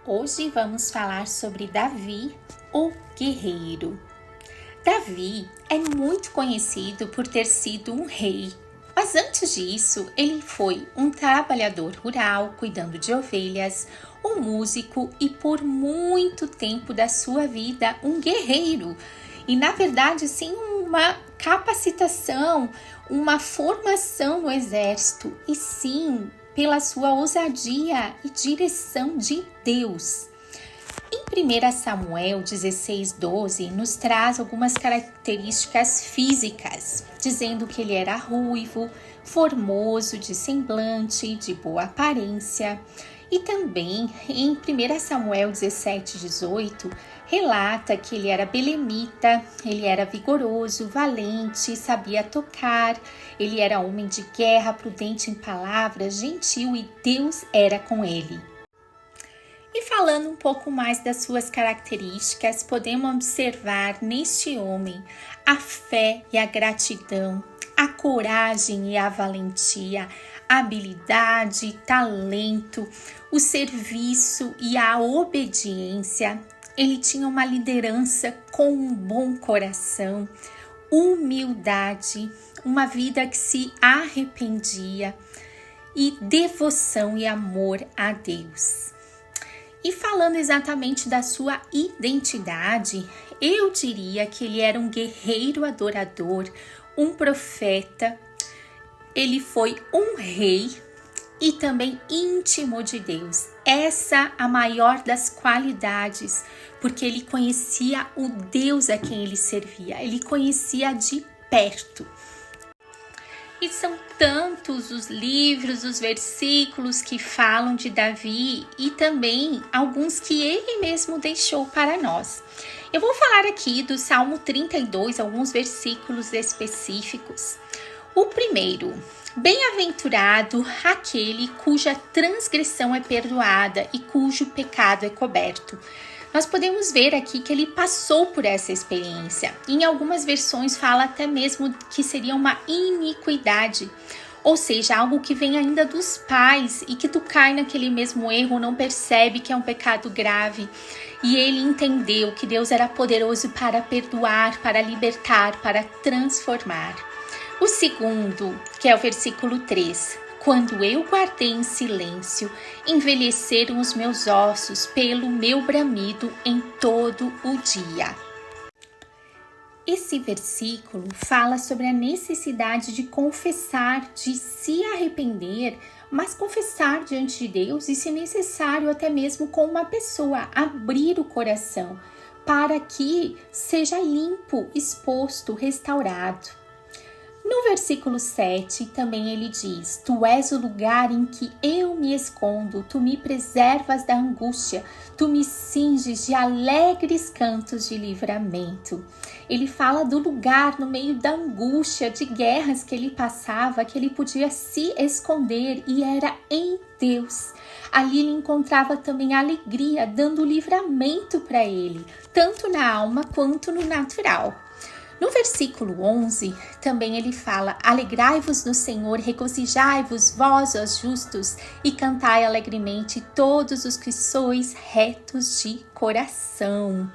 Hoje vamos falar sobre Davi, o guerreiro. Davi é muito conhecido por ter sido um rei, mas antes disso ele foi um trabalhador rural cuidando de ovelhas, um músico e por muito tempo da sua vida um guerreiro. E na verdade sim uma capacitação, uma formação no exército e sim pela sua ousadia e direção de Deus. Em 1 Samuel 16:12 nos traz algumas características físicas, dizendo que ele era ruivo, formoso de semblante, de boa aparência. E também em 1 Samuel 17:18 relata que ele era belemita, ele era vigoroso, valente, sabia tocar, ele era homem de guerra, prudente em palavras, gentil e Deus era com ele. E falando um pouco mais das suas características, podemos observar neste homem a fé e a gratidão, a coragem e a valentia, a habilidade, talento, o serviço e a obediência. Ele tinha uma liderança com um bom coração, humildade, uma vida que se arrependia e devoção e amor a Deus. E falando exatamente da sua identidade, eu diria que ele era um guerreiro adorador, um profeta, ele foi um rei e também íntimo de Deus. Essa a maior das qualidades, porque ele conhecia o Deus a quem ele servia, ele conhecia de perto. E são tantos os livros, os versículos que falam de Davi e também alguns que ele mesmo deixou para nós. Eu vou falar aqui do Salmo 32, alguns versículos específicos. O primeiro: bem-aventurado aquele cuja transgressão é perdoada e cujo pecado é coberto. Nós podemos ver aqui que ele passou por essa experiência. Em algumas versões fala até mesmo que seria uma iniquidade, ou seja, algo que vem ainda dos pais e que tu cai naquele mesmo erro, não percebe que é um pecado grave. E ele entendeu que Deus era poderoso para perdoar, para libertar, para transformar. O segundo, que é o versículo 3. Quando eu guardei em silêncio, envelheceram os meus ossos pelo meu bramido em todo o dia. Esse versículo fala sobre a necessidade de confessar, de se arrepender, mas confessar diante de Deus e, se necessário, até mesmo com uma pessoa, abrir o coração para que seja limpo, exposto, restaurado. No versículo 7, também ele diz: Tu és o lugar em que eu me escondo, tu me preservas da angústia, tu me cinges de alegres cantos de livramento. Ele fala do lugar no meio da angústia, de guerras que ele passava, que ele podia se esconder e era em Deus. Ali ele encontrava também alegria, dando livramento para ele, tanto na alma quanto no natural. No versículo 11, também ele fala: alegrai-vos no Senhor, regozijai-vos, vós, os justos, e cantai alegremente todos os que sois retos de coração.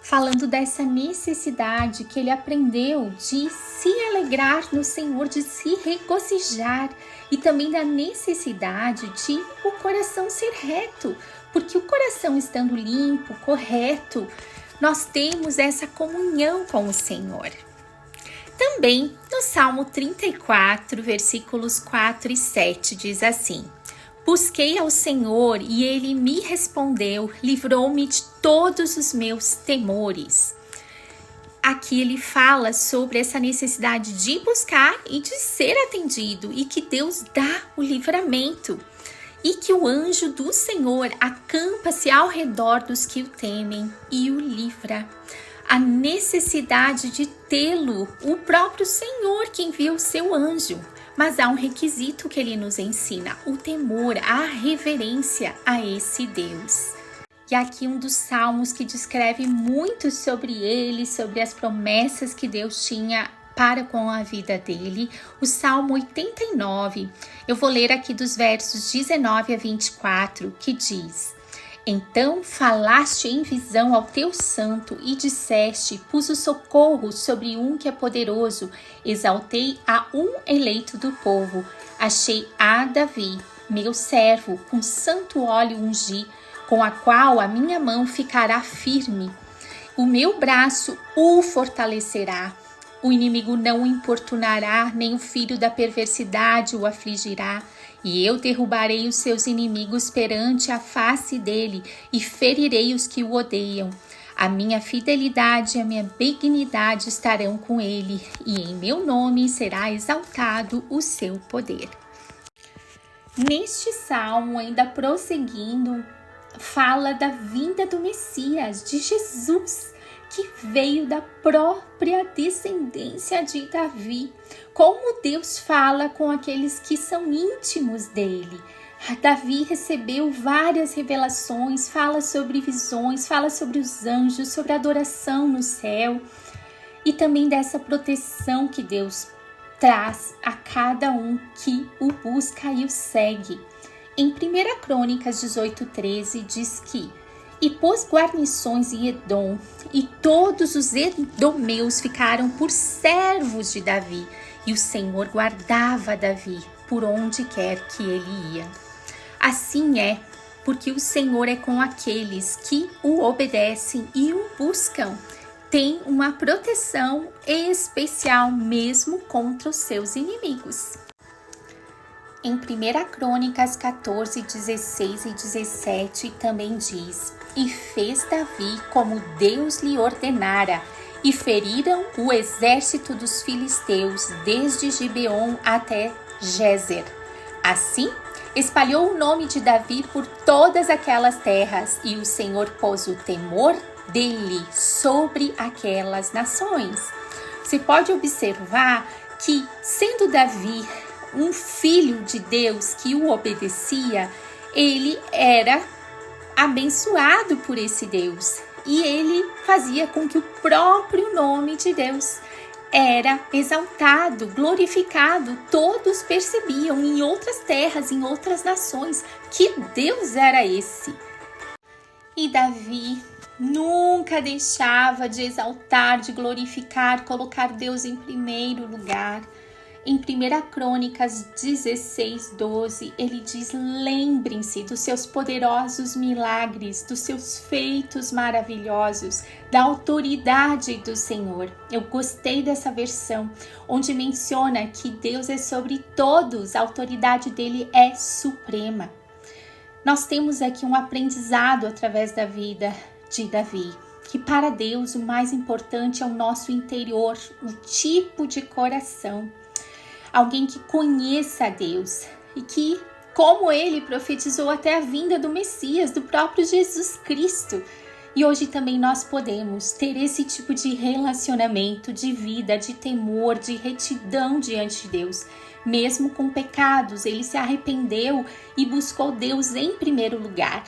Falando dessa necessidade que ele aprendeu de se alegrar no Senhor, de se regozijar, e também da necessidade de o coração ser reto, porque o coração estando limpo, correto, nós temos essa comunhão com o Senhor. Também no Salmo 34, versículos 4 e 7, diz assim: busquei ao Senhor e ele me respondeu, livrou-me de todos os meus temores. Aqui ele fala sobre essa necessidade de buscar e de ser atendido e que Deus dá o livramento. E que o anjo do Senhor acampa-se ao redor dos que o temem e o livra. A necessidade de tê-lo, o próprio Senhor que envia o seu anjo. Mas há um requisito que ele nos ensina: o temor, a reverência a esse Deus. E aqui um dos salmos que descreve muito sobre ele, sobre as promessas que Deus tinha para com a vida dele, o Salmo 89. Eu vou ler aqui dos versos 19 a 24, que diz: Então falaste em visão ao teu santo e disseste: pus o socorro sobre um que é poderoso, exaltei a um eleito do povo, achei a Davi, meu servo, com santo óleo ungi, com a qual a minha mão ficará firme. O meu braço o fortalecerá. O inimigo não o importunará, nem o filho da perversidade o afligirá. E eu derrubarei os seus inimigos perante a face dele e ferirei os que o odeiam. A minha fidelidade e a minha benignidade estarão com ele, e em meu nome será exaltado o seu poder. Neste salmo, ainda prosseguindo, fala da vinda do Messias, de Jesus, que veio da própria descendência de Davi. Como Deus fala com aqueles que são íntimos dele. Davi recebeu várias revelações, fala sobre visões, fala sobre os anjos, sobre a adoração no céu e também dessa proteção que Deus traz a cada um que o busca e o segue. Em 1 Crônicas 18:13 diz que: e pôs guarnições em Edom, e todos os edomeus ficaram por servos de Davi, e o Senhor guardava Davi por onde quer que ele ia. Assim é, porque o Senhor é com aqueles que o obedecem e o buscam. Tem uma proteção especial mesmo contra os seus inimigos. Em 1 Crônicas 14, 16 e 17 também diz: e fez Davi como Deus lhe ordenara, e feriram o exército dos filisteus, desde Gibeon até Gézer. Assim, espalhou o nome de Davi por todas aquelas terras, e o Senhor pôs o temor dele sobre aquelas nações. Você pode observar que, sendo Davi um filho de Deus que o obedecia, ele era abençoado por esse Deus e ele fazia com que o próprio nome de Deus era exaltado, glorificado. Todos percebiam em outras terras, em outras nações, que Deus era esse. E Davi nunca deixava de exaltar, de glorificar, colocar Deus em primeiro lugar. Em 1 Crônicas 16:12, ele diz: lembrem-se dos seus poderosos milagres, dos seus feitos maravilhosos, da autoridade do Senhor. Eu gostei dessa versão, onde menciona que Deus é sobre todos, a autoridade dele é suprema. Nós temos aqui um aprendizado através da vida de Davi, que para Deus o mais importante é o nosso interior, o tipo de coração. Alguém que conheça a Deus e que, como ele, profetizou até a vinda do Messias, do próprio Jesus Cristo. E hoje também nós podemos ter esse tipo de relacionamento, de vida, de temor, de retidão diante de Deus. Mesmo com pecados, ele se arrependeu e buscou Deus em primeiro lugar.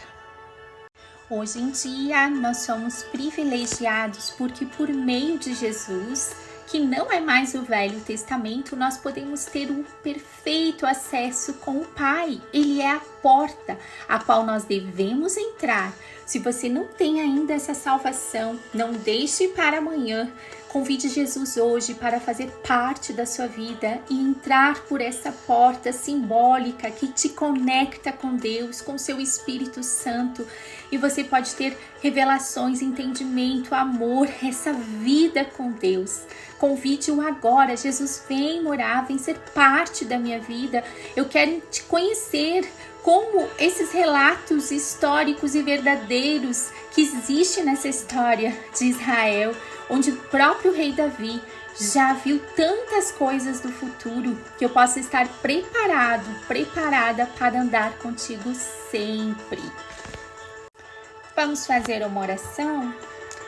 Hoje em dia, nós somos privilegiados porque por meio de Jesus, que não é mais o Velho Testamento, nós podemos ter um perfeito acesso com o Pai. Ele é a porta a qual nós devemos entrar. Se você não tem ainda essa salvação, não deixe para amanhã. Convide Jesus hoje para fazer parte da sua vida e entrar por essa porta simbólica que te conecta com Deus, com seu Espírito Santo. E você pode ter revelações, entendimento, amor, essa vida com Deus. Convide-o agora. Jesus, vem morar, vem ser parte da minha vida. Eu quero te conhecer como esses relatos históricos e verdadeiros que existem nessa história de Israel, onde o próprio rei Davi já viu tantas coisas do futuro, que eu possa estar preparada para andar contigo sempre. Vamos fazer uma oração?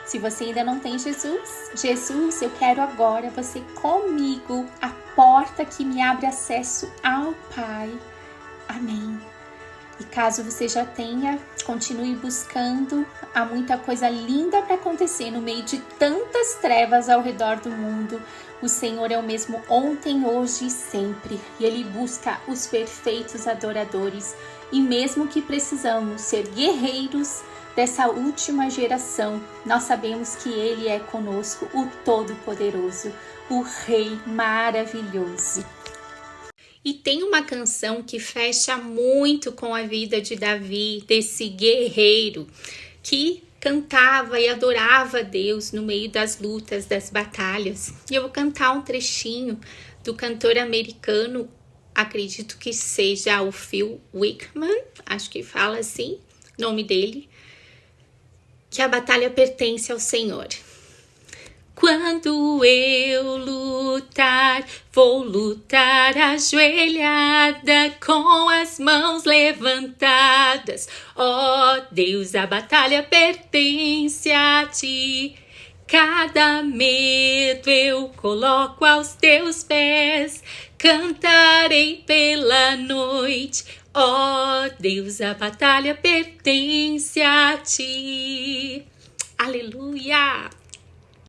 Se você ainda não tem Jesus, eu quero agora você comigo, a porta que me abre acesso ao Pai. Amém. E caso você já tenha, continue buscando. Há muita coisa linda para acontecer no meio de tantas trevas ao redor do mundo. O Senhor é o mesmo ontem, hoje e sempre. E Ele busca os perfeitos adoradores. E mesmo que precisamos ser guerreiros dessa última geração, nós sabemos que Ele é conosco, o Todo-Poderoso, o Rei maravilhoso. E tem uma canção que fecha muito com a vida de Davi, desse guerreiro que cantava e adorava Deus no meio das lutas, das batalhas. E eu vou cantar um trechinho do cantor americano, acredito que seja o Phil Wickham, acho que fala assim, nome dele, que a batalha pertence ao Senhor. Quando eu lutar, vou lutar ajoelhada, com as mãos levantadas. Ó Deus, a batalha pertence a ti. Cada medo eu coloco aos teus pés, cantarei pela noite. Ó Deus, a batalha pertence a ti. Aleluia!